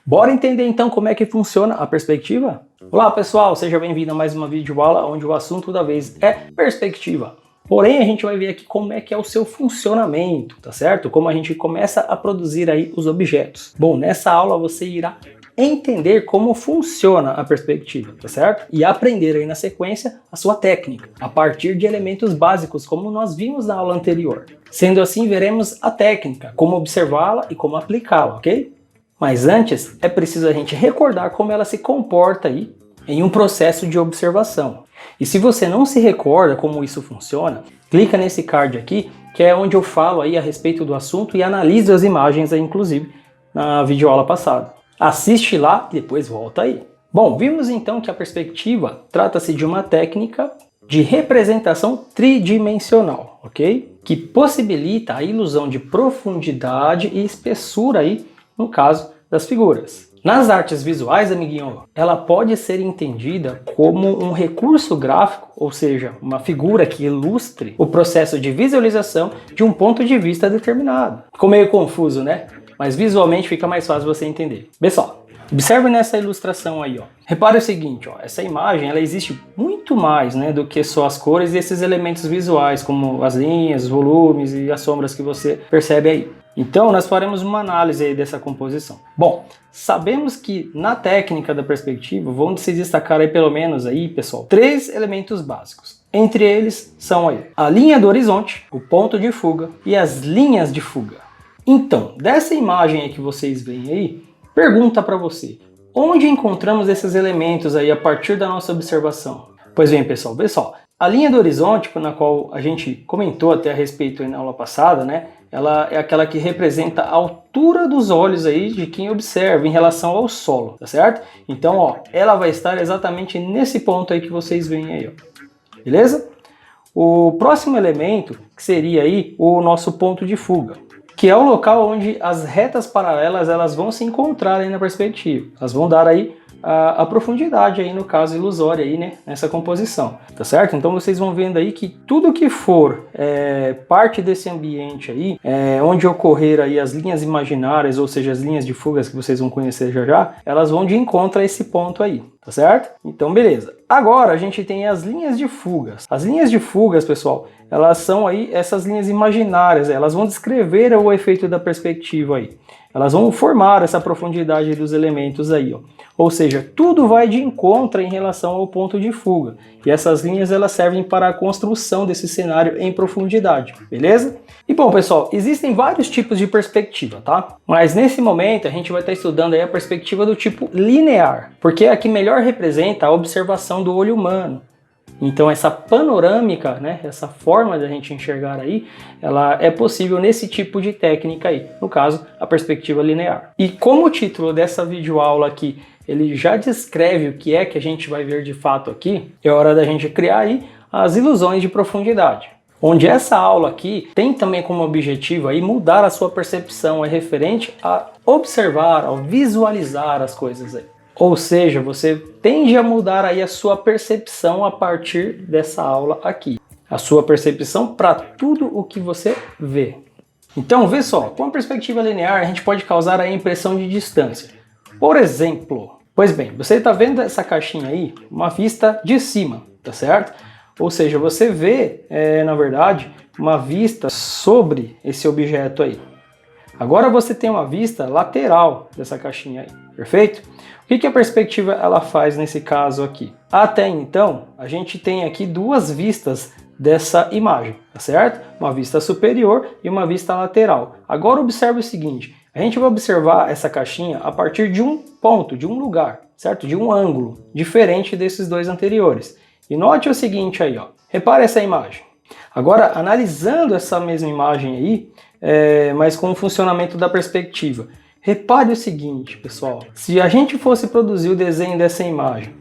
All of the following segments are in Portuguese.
Bora entender então como é que funciona a perspectiva? Olá pessoal, seja bem-vindo a mais uma videoaula onde o assunto da vez é perspectiva. Porém, a gente vai ver aqui como é que é o seu funcionamento, tá certo? Como a gente começa a produzir aí os objetos. Bom, nessa aula você irá entender como funciona a perspectiva, tá certo? E aprender aí na sequência a sua técnica, a partir de elementos básicos, como nós vimos na aula anterior. Sendo assim, veremos a técnica, como observá-la e como aplicá-la, ok? Mas antes, é preciso a gente recordar como ela se comporta aí em um processo de observação. E se você não se recorda como isso funciona, clica nesse card aqui, que é onde eu falo aí a respeito do assunto e analiso as imagens aí, inclusive, na videoaula passada. Assiste lá e depois volta aí. Bom, vimos então que a perspectiva trata-se de uma técnica de representação tridimensional, ok? Que possibilita a ilusão de profundidade e espessura aí, no caso das figuras. Nas artes visuais, amiguinho, ela pode ser entendida como um recurso gráfico, ou seja, uma figura que ilustre o processo de visualização de um ponto de vista determinado. Ficou meio confuso, né? Mas visualmente fica mais fácil você entender. Pessoal, observe nessa ilustração aí, ó. Repare o seguinte, ó, essa imagem ela existe muito mais, né, do que só as cores e esses elementos visuais, como as linhas, os volumes e as sombras que você percebe aí. Então, nós faremos uma análise aí dessa composição. Bom, sabemos que na técnica da perspectiva vão se destacar aí pelo menos aí, pessoal, 3 elementos básicos. Entre eles são aí a linha do horizonte, o ponto de fuga e as linhas de fuga. Então, dessa imagem aí que vocês veem aí, pergunta para você, onde encontramos esses elementos aí a partir da nossa observação? Pois bem, pessoal, vê só. A linha do horizonte, na qual a gente comentou até a respeito aí na aula passada, né? Ela é aquela que representa a altura dos olhos aí de quem observa em relação ao solo, tá certo? Então, ó, ela vai estar exatamente nesse ponto aí que vocês veem aí, ó. Beleza? O próximo elemento, que seria aí o nosso ponto de fuga, que é o local onde as retas paralelas elas vão se encontrar aí na perspectiva. Elas vão dar aí a profundidade aí, no caso ilusória aí, né, nessa composição, tá certo? Então vocês vão vendo aí que tudo que for parte desse ambiente aí, onde ocorrer aí as linhas imaginárias, ou seja, as linhas de fugas que vocês vão conhecer já já, elas vão de encontro a esse ponto aí, tá certo? Então beleza. Agora a gente tem as linhas de fugas. As linhas de fugas, pessoal, elas são aí essas linhas imaginárias, elas vão descrever o efeito da perspectiva aí. Elas vão formar essa profundidade dos elementos aí, ó. Ou seja, tudo vai de encontro em relação ao ponto de fuga. E essas linhas elas servem para a construção desse cenário em profundidade, beleza? E bom, pessoal, existem vários tipos de perspectiva, tá? Mas nesse momento a gente vai estar estudando aí a perspectiva do tipo linear, porque é a que melhor representa a observação do olho humano. Então essa panorâmica, né, essa forma de a gente enxergar aí, ela é possível nesse tipo de técnica aí, no caso, a perspectiva linear. E como o título dessa videoaula aqui, ele já descreve o que é que a gente vai ver de fato aqui, é hora da gente criar aí as ilusões de profundidade. Onde essa aula aqui tem também como objetivo aí mudar a sua percepção referente a observar, a visualizar as coisas aí. Ou seja, você tende a mudar aí a sua percepção a partir dessa aula aqui. A sua percepção para tudo o que você vê. Então, vê só, com a perspectiva linear a gente pode causar a impressão de distância. Por exemplo, pois bem, você está vendo essa caixinha aí, uma vista de cima, tá certo? Ou seja, você vê, na verdade, uma vista sobre esse objeto aí. Agora você tem uma vista lateral dessa caixinha aí, perfeito? O que a perspectiva ela faz nesse caso aqui? Até então, a gente tem aqui duas vistas dessa imagem, tá certo? Uma vista superior e uma vista lateral. Agora observe o seguinte, a gente vai observar essa caixinha a partir de um ponto, de um lugar, certo? De um ângulo, diferente desses dois anteriores. E note o seguinte aí, ó. Repare essa imagem. Agora, analisando essa mesma imagem aí, mas com o funcionamento da perspectiva. Repare o seguinte, pessoal, se a gente fosse produzir o desenho dessa imagem,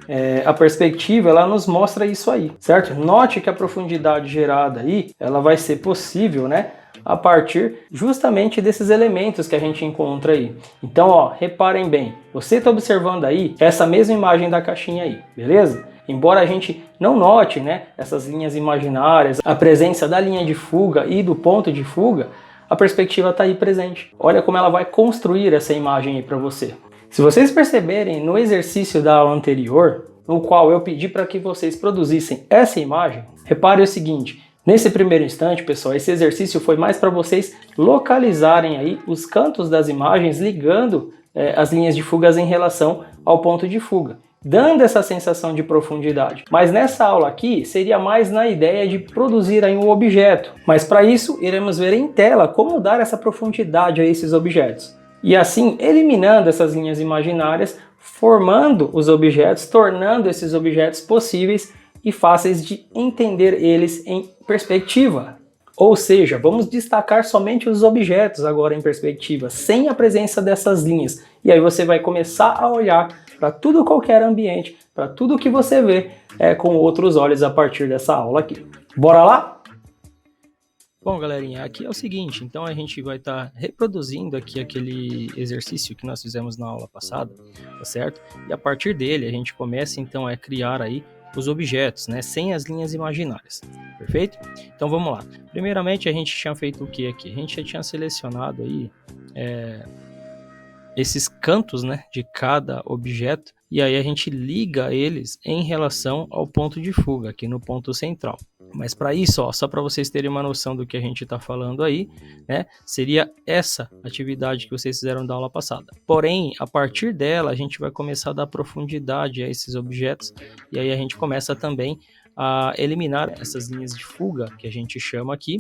a perspectiva ela nos mostra isso aí, certo? Note que a profundidade gerada aí, ela vai ser possível, né, a partir justamente desses elementos que a gente encontra aí. Então, ó, reparem bem, você está observando aí essa mesma imagem da caixinha aí, beleza? Embora a gente não note, né, essas linhas imaginárias, a presença da linha de fuga e do ponto de fuga, a perspectiva está aí presente. Olha como ela vai construir essa imagem aí para você. Se vocês perceberem no exercício da aula anterior, no qual eu pedi para que vocês produzissem essa imagem, repare o seguinte, nesse primeiro instante, pessoal, esse exercício foi mais para vocês localizarem aí os cantos das imagens ligando as linhas de fugas em relação ao ponto de fuga, dando essa sensação de profundidade. Mas nessa aula aqui, seria mais na ideia de produzir aí um objeto. Mas para isso, iremos ver em tela como dar essa profundidade a esses objetos. E assim, eliminando essas linhas imaginárias, formando os objetos, tornando esses objetos possíveis e fáceis de entender eles em perspectiva. Ou seja, vamos destacar somente os objetos agora em perspectiva, sem a presença dessas linhas. E aí você vai começar a olhar para tudo qualquer ambiente, para tudo que você vê com outros olhos a partir dessa aula aqui. Bora lá? Bom, galerinha, aqui é o seguinte, então a gente vai estar reproduzindo aqui aquele exercício que nós fizemos na aula passada, tá certo? E a partir dele a gente começa então a criar aí os objetos, né, sem as linhas imaginárias, perfeito? Então vamos lá. Primeiramente a gente tinha feito o que aqui? A gente já tinha selecionado aí esses cantos, né, de cada objeto, e aí a gente liga eles em relação ao ponto de fuga, aqui no ponto central. Mas para isso, ó, só para vocês terem uma noção do que a gente está falando aí, né, seria essa atividade que vocês fizeram da aula passada. Porém, a partir dela, a gente vai começar a dar profundidade a esses objetos, e aí a gente começa também a eliminar essas linhas de fuga, que a gente chama aqui,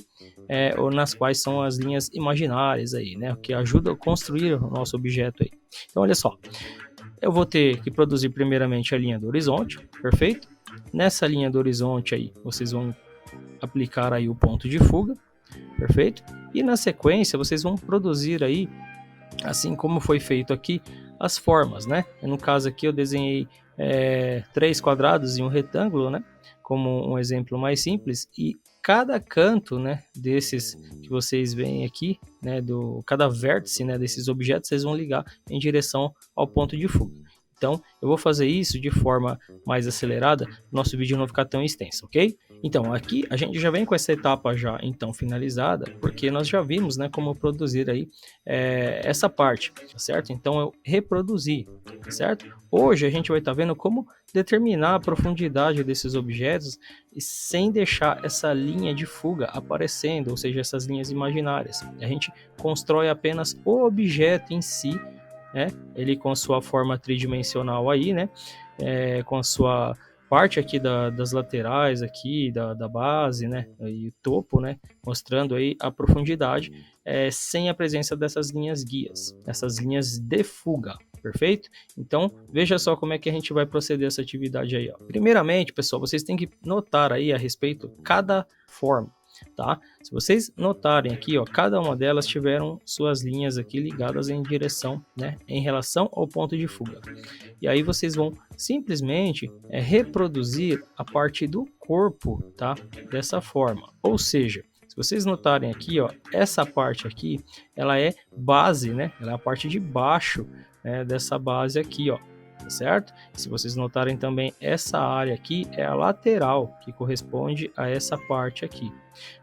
ou nas quais são as linhas imaginárias aí, né, que ajudam a construir o nosso objeto aí. Então, olha só, eu vou ter que produzir primeiramente a linha do horizonte, perfeito? Nessa linha do horizonte aí, vocês vão aplicar aí o ponto de fuga, perfeito? E na sequência, vocês vão produzir aí, assim como foi feito aqui, as formas, né? No caso aqui eu desenhei 3 quadrados e um retângulo, né? Como um exemplo mais simples, e cada canto, né, desses que vocês veem aqui, né, cada vértice, né, desses objetos, vocês vão ligar em direção ao ponto de fuga. Então, eu vou fazer isso de forma mais acelerada, nosso vídeo não ficar tão extenso, ok? Então, aqui a gente já vem com essa etapa já então finalizada, porque nós já vimos, né, como produzir aí essa parte, tá certo? Então, eu reproduzi, tá certo? Hoje a gente vai estar vendo como determinar a profundidade desses objetos e sem deixar essa linha de fuga aparecendo, ou seja, essas linhas imaginárias. A gente constrói apenas o objeto em si, né? Ele com a sua forma tridimensional aí, né? Com a sua parte aqui das laterais aqui, da base, né? E o topo, né? Mostrando aí a profundidade, sem a presença dessas linhas guias, essas linhas de fuga. Perfeito? Então, veja só como é que a gente vai proceder essa atividade aí, ó. Primeiramente, pessoal, vocês têm que notar aí a respeito cada forma, tá? Se vocês notarem aqui, ó, cada uma delas tiveram suas linhas aqui ligadas em direção, né, em relação ao ponto de fuga. E aí vocês vão simplesmente reproduzir a parte do corpo, tá? Dessa forma. Ou seja, se vocês notarem aqui, ó, essa parte aqui, ela é base, né? Ela é a parte de baixo, dessa base aqui, ó, tá certo? Se vocês notarem também, essa área aqui é a lateral, que corresponde a essa parte aqui.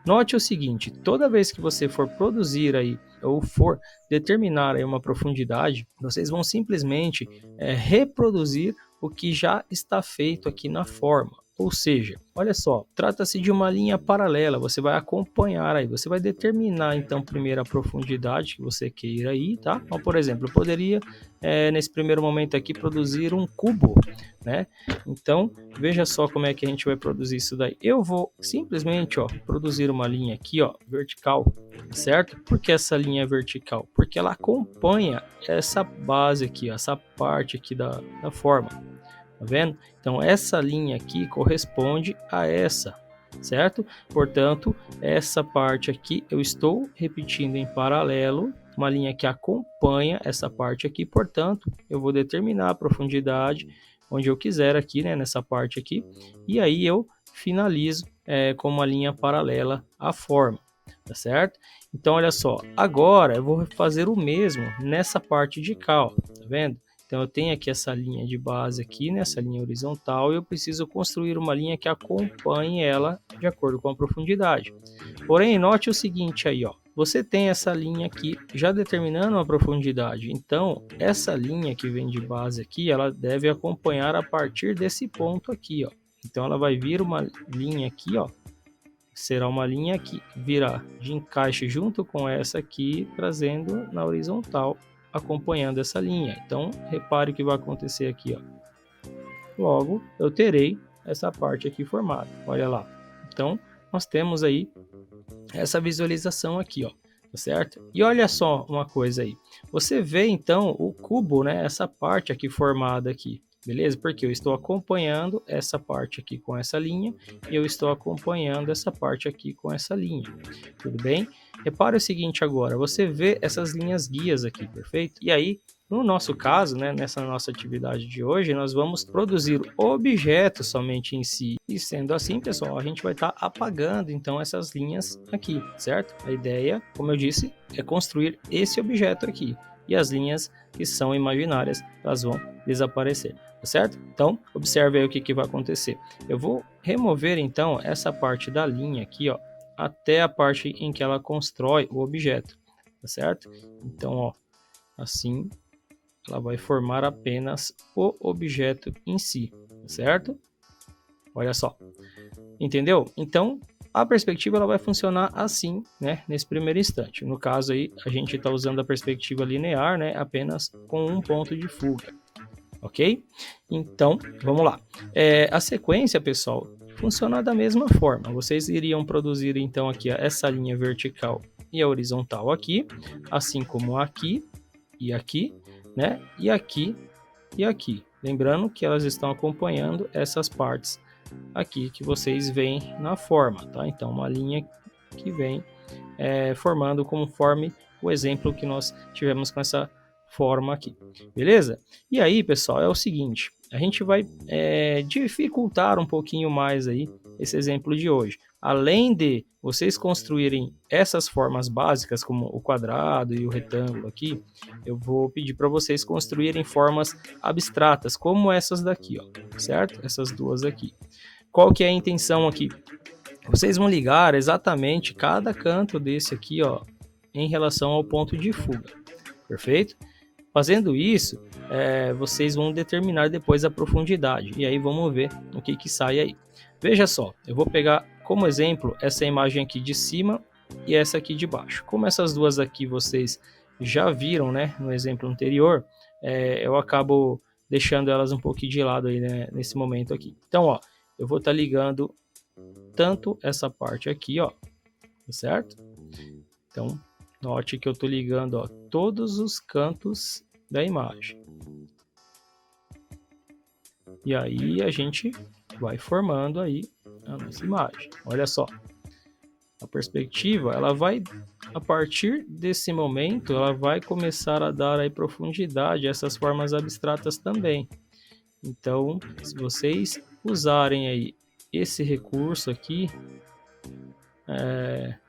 Note o seguinte, toda vez que você for produzir aí, ou for determinar aí uma profundidade, vocês vão simplesmente reproduzir o que já está feito aqui na forma. Ou seja, olha só, trata-se de uma linha paralela, você vai acompanhar aí, você vai determinar então primeiro a profundidade que você queira aí, tá? Então, por exemplo, eu poderia, nesse primeiro momento aqui, produzir um cubo, né? Então, veja só como é que a gente vai produzir isso daí. Eu vou simplesmente, ó, produzir uma linha aqui, ó, vertical, certo? Por que essa linha é vertical? Porque ela acompanha essa base aqui, ó, essa parte aqui da forma. Tá vendo? Então essa linha aqui corresponde a essa, certo? Portanto, essa parte aqui eu estou repetindo em paralelo, uma linha que acompanha essa parte aqui, portanto, eu vou determinar a profundidade onde eu quiser aqui, né, nessa parte aqui, e aí eu finalizo com uma linha paralela à forma, tá certo? Então olha só, agora eu vou fazer o mesmo nessa parte de cá, ó, tá vendo? Então eu tenho aqui essa linha de base aqui, nessa linha horizontal, e eu preciso construir uma linha que acompanhe ela de acordo com a profundidade. Porém, note o seguinte aí, ó, você tem essa linha aqui já determinando a profundidade. Então, essa linha que vem de base aqui, ela deve acompanhar a partir desse ponto aqui, ó. Então, ela vai vir uma linha aqui, ó. Será uma linha que virá de encaixe junto com essa aqui, trazendo na horizontal, acompanhando essa linha. Então, repare o que vai acontecer aqui, ó. Logo, eu terei essa parte aqui formada. Olha lá. Então, nós temos aí essa visualização aqui, ó, tá certo? E olha só uma coisa aí. Você vê então o cubo, né? Essa parte aqui formada aqui, beleza? Porque eu estou acompanhando essa parte aqui com essa linha e eu estou acompanhando essa parte aqui com essa linha. Tudo bem? Repare o seguinte agora, você vê essas linhas guias aqui, perfeito? E aí, no nosso caso, né, nessa nossa atividade de hoje, nós vamos produzir objetos somente em si. E sendo assim, pessoal, a gente vai estar apagando então essas linhas aqui, certo? A ideia, como eu disse, é construir esse objeto aqui. E as linhas que são imaginárias, elas vão desaparecer, tá certo? Então, observe aí o que vai acontecer. Eu vou remover então essa parte da linha aqui, ó, até a parte em que ela constrói o objeto, tá certo? Então, ó, assim ela vai formar apenas o objeto em si, certo? Olha só, entendeu? Então, a perspectiva ela vai funcionar assim, né? Nesse primeiro instante. No caso aí, a gente está usando a perspectiva linear, né? Apenas com um ponto de fuga, ok? Então, vamos lá. A sequência, pessoal, funciona da mesma forma. Vocês iriam produzir então aqui essa linha vertical e a horizontal aqui, assim como aqui e aqui, né? E aqui e aqui. Lembrando que elas estão acompanhando essas partes aqui que vocês veem na forma, tá? Então, uma linha que vem formando conforme o exemplo que nós tivemos com essa forma aqui, beleza? E aí, pessoal, é o seguinte, a gente vai dificultar um pouquinho mais aí esse exemplo de hoje. Além de vocês construírem essas formas básicas, como o quadrado e o retângulo aqui, eu vou pedir para vocês construírem formas abstratas, como essas daqui, ó, certo? Essas duas aqui. Qual que é a intenção aqui? Vocês vão ligar exatamente cada canto desse aqui, ó, em relação ao ponto de fuga, perfeito? Fazendo isso, vocês vão determinar depois a profundidade, e aí vamos ver o que sai aí. Veja só, eu vou pegar como exemplo essa imagem aqui de cima e essa aqui de baixo. Como essas duas aqui vocês já viram, né, no exemplo anterior, eu acabo deixando elas um pouquinho de lado aí, né, nesse momento aqui. Então, ó, eu vou estar ligando tanto essa parte aqui, ó, certo? Então, note que eu estou ligando, ó, todos os cantos da imagem. E aí a gente vai formando aí a nossa imagem. Olha só, a perspectiva, ela vai, a partir desse momento, ela vai começar a dar aí profundidade a essas formas abstratas também. Então, se vocês usarem aí esse recurso aqui,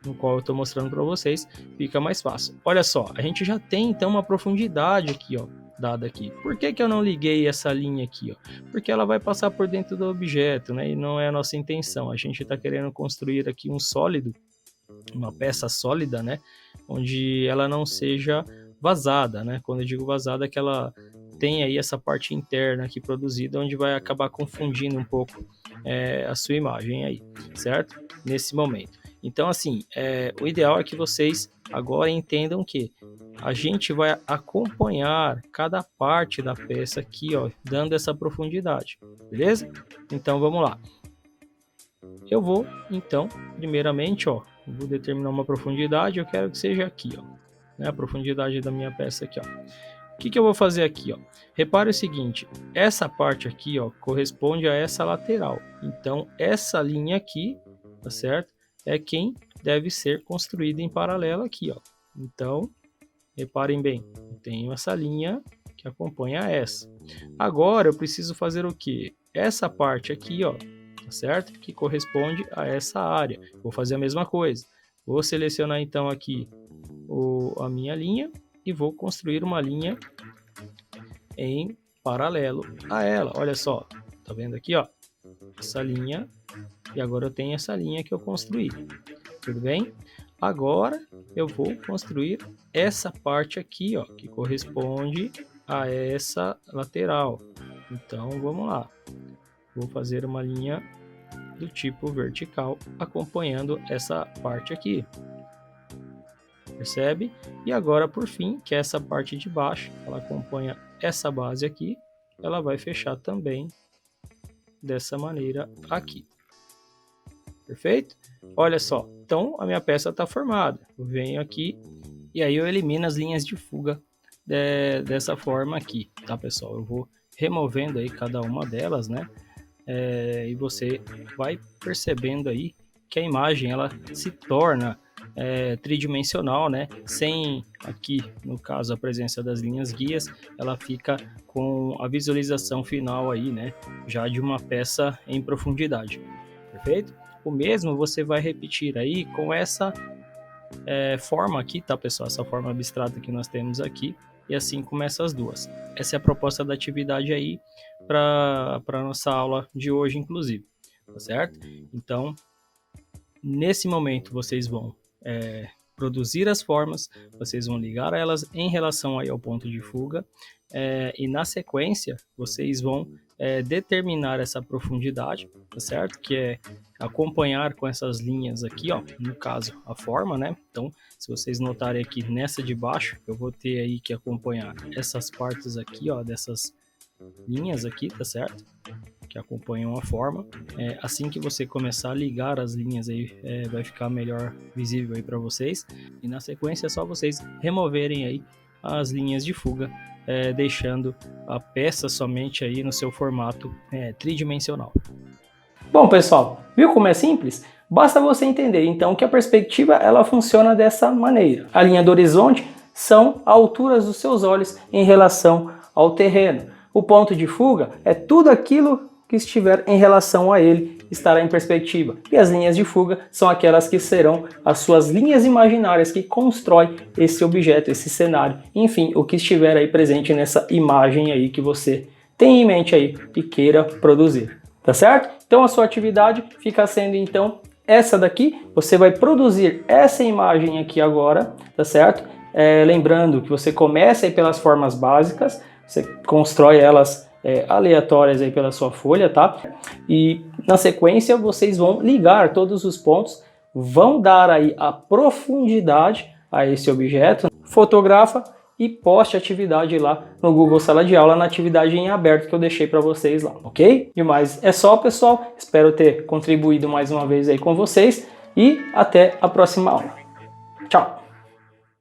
no qual eu estou mostrando para vocês, fica mais fácil. Olha só, a gente já tem então uma profundidade aqui, ó, dada aqui. Por que eu não liguei essa linha aqui, ó? Porque ela vai passar por dentro do objeto, né? E não é a nossa intenção. A gente está querendo construir aqui um sólido, uma peça sólida, né? Onde ela não seja vazada, né? Quando eu digo vazada, é que ela tem aí essa parte interna aqui produzida, onde vai acabar confundindo um pouco a sua imagem aí, certo? Nesse momento. Então, assim, o ideal é que vocês agora entendam que a gente vai acompanhar cada parte da peça aqui, ó, dando essa profundidade, beleza? Então, vamos lá. Eu vou, então, primeiramente, ó, vou determinar uma profundidade, eu quero que seja aqui, ó, né, a profundidade da minha peça aqui, ó. O que eu vou fazer aqui, ó? Repare o seguinte, essa parte aqui, ó, corresponde a essa lateral. Então, essa linha aqui, tá certo? É quem deve ser construída em paralelo aqui, ó. Então, reparem bem, eu tenho essa linha que acompanha essa. Agora, eu preciso fazer o quê? Essa parte aqui, ó, tá certo? Que corresponde a essa área. Vou fazer a mesma coisa. Vou selecionar então aqui a minha linha e vou construir uma linha em paralelo a ela. Olha só, tá vendo aqui, ó, essa linha, e agora eu tenho essa linha que eu construí, tudo bem? agora eu vou construir essa parte aqui, ó, que corresponde a essa lateral. Então vamos lá, vou fazer uma linha do tipo vertical acompanhando essa parte aqui, percebe? E agora por fim, que é essa parte de baixo, ela acompanha essa base aqui, ela vai fechar também dessa maneira aqui, perfeito? Olha só, então a minha peça está formada, eu venho aqui e aí eu elimino as linhas de fuga dessa forma aqui, tá pessoal? Eu vou removendo aí cada uma delas, né? E você vai percebendo aí que a imagem ela se torna tridimensional, né? Sem aqui, no caso, a presença das linhas guias, ela fica com a visualização final aí, né? Já de uma peça em profundidade, perfeito? O mesmo você vai repetir aí com essa forma aqui, tá pessoal? Essa forma abstrata que nós temos aqui, e assim como essas duas. Essa é a proposta da atividade aí para a nossa aula de hoje, inclusive, tá certo? Então, nesse momento vocês vão produzir as formas, vocês vão ligar elas em relação aí ao ponto de fuga, e na sequência vocês vão determinar essa profundidade, tá certo? Que é acompanhar com essas linhas aqui, ó, no caso a forma, né? Então, se vocês notarem aqui nessa de baixo, eu vou ter aí que acompanhar essas partes aqui, ó, dessas linhas aqui, tá certo? Que acompanham a forma. Assim que você começar a ligar as linhas aí, vai ficar melhor visível aí para vocês. E na sequência é só vocês removerem aí as linhas de fuga, deixando a peça somente aí no seu formato tridimensional. Bom pessoal, viu como é simples? Basta você entender então que a perspectiva ela funciona dessa maneira. A linha do horizonte são alturas dos seus olhos em relação ao terreno. O ponto de fuga é tudo aquilo que estiver em relação a ele estará em perspectiva. E as linhas de fuga são aquelas que serão as suas linhas imaginárias que constroem esse objeto, esse cenário. Enfim, o que estiver aí presente nessa imagem aí que você tem em mente aí e queira produzir. Tá certo? Então a sua atividade fica sendo então essa daqui. Você vai produzir essa imagem aqui agora, tá certo? Lembrando que você começa aí pelas formas básicas, você constrói elas aleatórias aí pela sua folha, tá? E na sequência vocês vão ligar todos os pontos, vão dar aí a profundidade a esse objeto, fotografa e poste a atividade lá no Google Sala de Aula, na atividade em aberto que eu deixei para vocês lá, ok? Demais, é só pessoal, espero ter contribuído mais uma vez aí com vocês e até a próxima aula. Tchau!